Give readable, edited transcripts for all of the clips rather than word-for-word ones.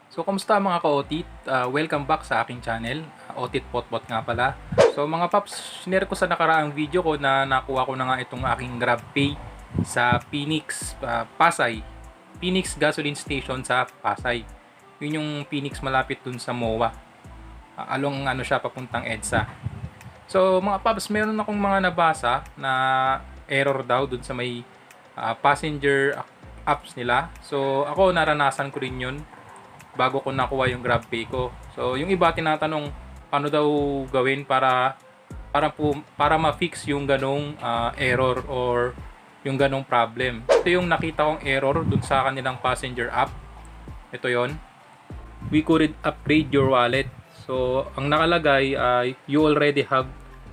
So, kamusta mga ka-OTIT? Welcome back sa aking channel, OTIT Potpot nga pala. So, mga paps, share ko sa nakaraang video ko na nakuha ko na nga itong aking GrabPay sa Phoenix, Pasay. Phoenix Gasoline Station sa Pasay. Yun yung Phoenix malapit dun sa MOA. Along ano siya, papuntang EDSA. So, mga paps, meron akong mga nabasa na error daw dun sa may passenger apps nila. So, ako naranasan ko rin yun bago ko nakuha yung GrabPay ko. So, yung iba tinatanong paano daw gawin para ma-fix yung ganong error or yung ganong problem. Ito yung nakita kong error dun sa kanilang passenger app. Ito yon. We couldn't upgrade your wallet. So, ang nakalagay ay you already have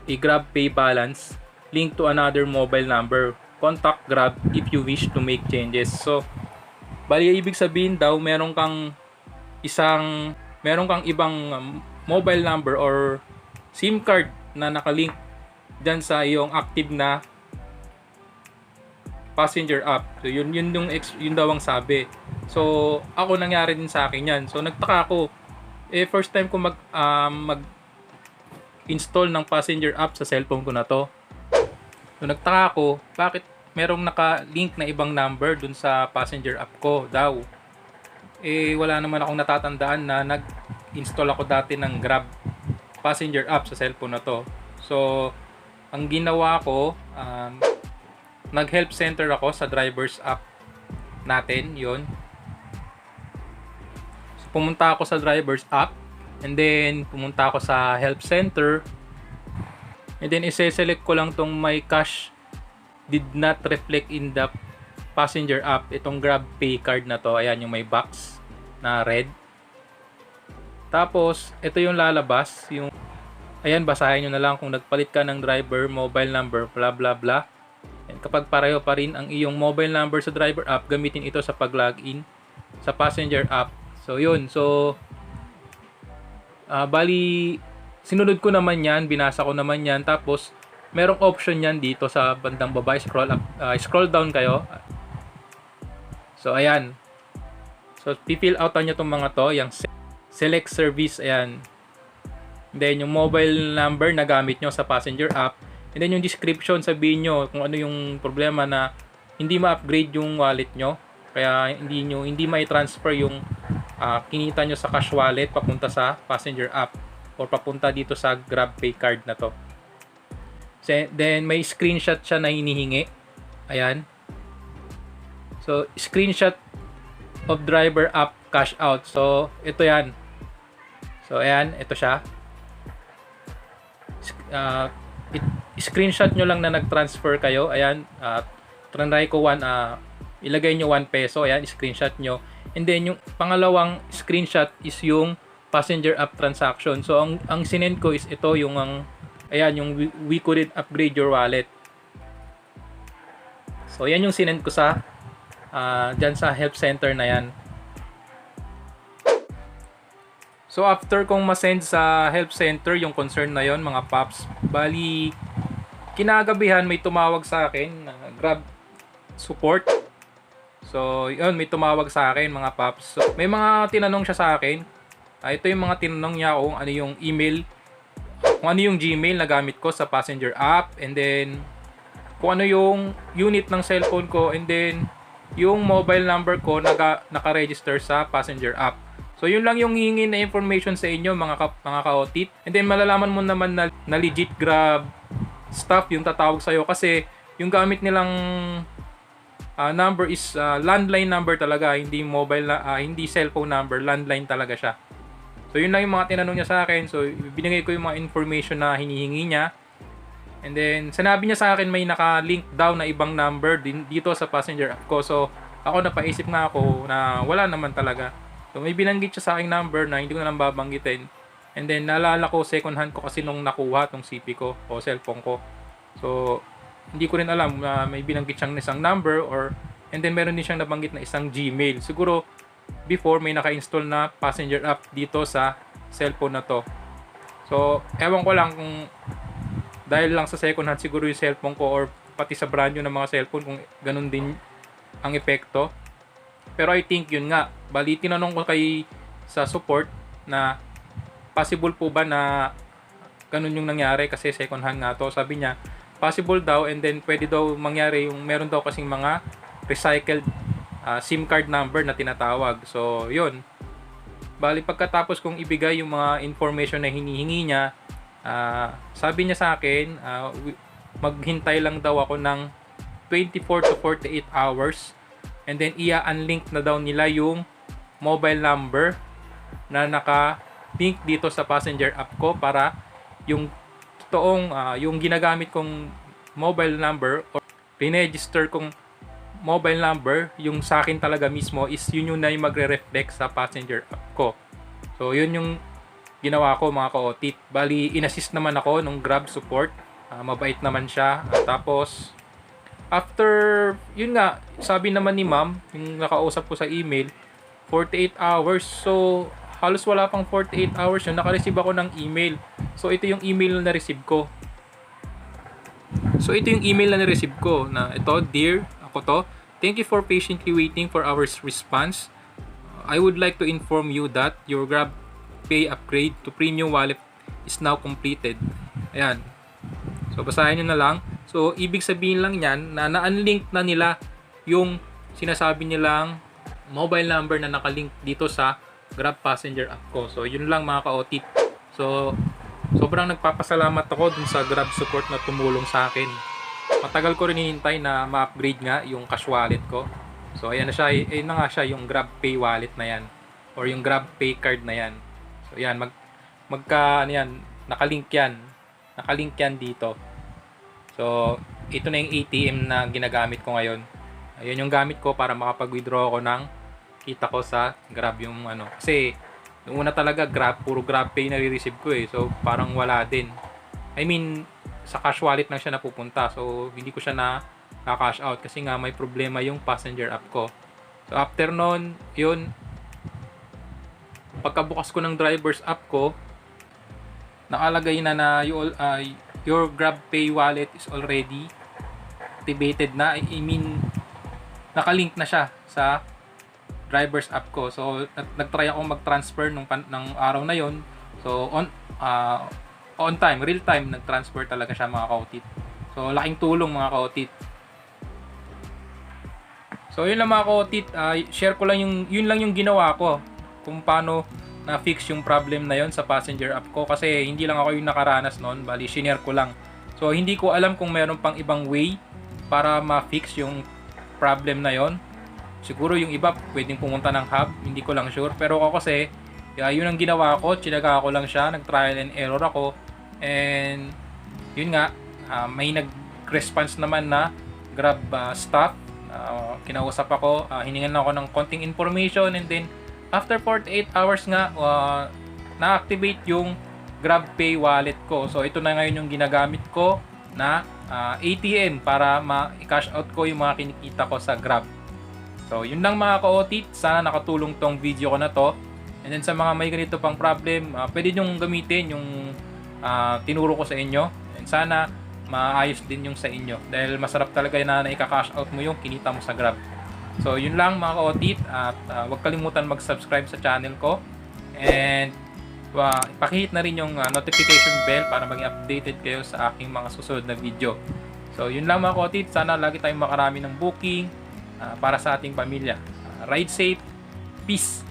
a GrabPay balance linked to another mobile number. Contact Grab if you wish to make changes. So, bali ibig sabihin daw meron kang ibang mobile number or SIM card na nakalink dyan sa iyong active na passenger app. So yun daw ang sabi. So ako nangyari din sa akin yan. So nagtaka ako, first time ko mag-install ng passenger app sa cellphone ko na to. So nagtaka ako, bakit merong naka-link na ibang number dun sa passenger app ko daw. Wala naman akong natatandaan na nag-install ako dati ng Grab passenger app sa cellphone na to. So, ang ginawa ko, nag-help center ako sa driver's app natin, yon. So, pumunta ako sa driver's app, and then pumunta ako sa help center, and then ise-select ko lang tong my cash did not reflect in the passenger app, itong GrabPay card na to. Ayan yung may box na red. Tapos ito yung lalabas, yung ayan, basahin nyo na lang kung nagpalit ka ng driver mobile number blah blah blah. And kapag pareho pa rin ang iyong mobile number sa driver app, gamitin ito sa pag-login sa passenger app. So yun, so bali sinunod ko naman yan, binasa ko naman yan. Tapos merong option yan dito sa bandang baba, scroll up, scroll down kayo. So ayan. So i-fill out nyo itong mga to, yung select service, ayan. And then yung mobile number na gamit nyo sa passenger app. And then yung description, sabihin nyo kung ano yung problema na hindi ma-upgrade yung wallet nyo. Kaya hindi ma-transfer yung kinita nyo sa cash wallet papunta sa passenger app or papunta dito sa GrabPay card na to. Then may screenshot siya na hinihingi. Ayan. So, screenshot of driver app cash out. So, ito yan. So, ayan. Ito siya. Screenshot nyo lang na nag-transfer kayo. Ayan. Trinay ko ilagay nyo 1 peso. Ayan. Screenshot nyo. And then, yung pangalawang screenshot is yung passenger app transaction. So, ang sinend ko is ito. Ayan. Yung we couldn't upgrade your wallet. So, yan yung sinend ko sa dyan sa help center na yan. So after kong masend sa help center yung concern na yon, mga paps, bali kinagabihan may tumawag sa akin Grab support. So yun, may tumawag sa akin mga paps. So, may mga tinanong siya sa akin. Ito yung mga tinanong niya kung ano yung email, kung ano yung Gmail na gamit ko sa passenger app, and then kung ano yung unit ng cellphone ko, and then yung mobile number ko naka-register sa passenger app. So yun lang yung hihingi na information sa inyo mga ka-OTIT. And then malalaman mo naman na legit Grab staff yung tatawag sa'yo, kasi yung gamit nilang number is landline number talaga, hindi mobile hindi cellphone number, landline talaga siya. So yun lang yung mga tinanong niya sa akin. So binigay ko yung mga information na hinihingi niya. And then, sinabi niya sa akin may naka-link daw na ibang number dito sa passenger app ko. So, ako napaisip nga ako na wala naman talaga. So, may binanggit siya sa aking number na hindi ko na lang babanggitin. And then, naalala ko, second hand ko kasi nung nakuha tong CP ko o cellphone ko. So, hindi ko rin alam na may binanggit siyang isang number and then meron din siyang nabanggit na isang Gmail. Siguro, before may naka-install na passenger app dito sa cellphone na to. So, ewan ko lang kung dahil lang sa second hand siguro yung cellphone ko or pati sa brand new ng mga cellphone kung ganun din ang epekto. Pero I think yun nga, bali tinanong ko kay sa support na possible po ba na ganun yung nangyari kasi second hand nga to. Sabi niya, possible daw, and then pwede daw mangyari yung meron daw kasing mga recycled SIM card number na tinatawag. So, yun. Bali, pagkatapos kong ibigay yung mga information na hinihingi niya, sabi niya sa akin, maghintay lang daw ako ng 24 to 48 hours, and then i-unlink na daw nila yung mobile number na naka-link dito sa passenger app ko para yung totoong yung ginagamit kong mobile number or register kong mobile number, yung sa akin talaga mismo, is yun yung na yung magre-reflect sa passenger app ko. So yun yung ginawa ko mga ka-OTIT. Bali, inassist naman ako nung Grab support. Mabait naman siya. Tapos after, yun nga, sabi naman ni ma'am, yung nakausap ko sa email, 48 hours. So halos wala pang 48 hours yun, naka-receive ako ng email. So ito yung email na na-receive ko. So ito yung email na na-receive ko, na ito, dear, ako to, thank you for patiently waiting for our response. I would like to inform you that your Grab Pay upgrade to premium wallet is now completed. Ayan. So basahin nyo na lang. So ibig sabihin lang yan na na-unlink na nila yung sinasabi nilang mobile number na nakalink dito sa Grab passenger app ko. So yun lang mga ka-OTIT. So sobrang nagpapasalamat ako dun sa Grab support na tumulong sa akin. Matagal ko rin hinintay na ma-upgrade nga yung cash wallet ko. So ayan na siya, ayun na nga siya yung Grab Pay wallet na yan or yung Grab Pay card na yan. So yan, ano yan, nakalink yan dito. So ito na yung ATM na ginagamit ko ngayon. Ayun yung gamit ko para makapag-withdraw ako ng kita ko sa Grab yung ano. Kasi yung una talaga puro Grab Pay na re-receive ko eh. So parang wala din. I mean, sa cash wallet lang siya napupunta. So hindi ko siya na-cash out kasi nga may problema yung passenger app ko. So after nun, yun, pagkabukas ko ng driver's app ko, nakalagay na your Grab Pay wallet is already activated na. I mean, nakalink na siya sa driver's app ko. So nagtry ako mag-transfer ng araw na yon. So on time, real time, nag-transfer talaga siya mga ka-OTIT. So laking tulong mga ka-OTIT. So yun lang mga ka-OTIT, share ko lang yun lang yung ginawa ko kung paano na-fix yung problem na yon sa passenger app ko, kasi hindi lang ako yung nakaranas noon, bali shinare ko lang. So hindi ko alam kung meron pang ibang way para ma-fix yung problem na yon. Siguro yung iba pwedeng pumunta ng hub, hindi ko lang sure, pero ako kasi yun ang ginawa ko, chinaga ko lang siya, nag-trial and error ako, and yun nga, may nag-response naman na Grab staff, kinausap ako, hiningan ako ng konting information, and then after 48 hours nga, na-activate yung Grab Pay wallet ko. So ito na ngayon yung ginagamit ko na ATM para ma-cash out ko yung mga kinikita ko sa Grab. So yun lang mga ka-OTIT, sana nakatulong tong video ko na to. And then sa mga may ganito pang problem, pwede nyong gamitin yung tinuro ko sa inyo. And sana maayos din yung sa inyo. Dahil masarap talaga na i-cash out mo yung kinita mo sa Grab. So yun lang mga ka-OTIT. At huwag kalimutan mag-subscribe sa channel ko. And pakihit na rin yung notification bell para maging updated kayo sa aking mga susunod na video. So yun lang mga ka-OTIT. Sana lagi tayong makarami ng booking para sa ating pamilya. Ride safe. Peace.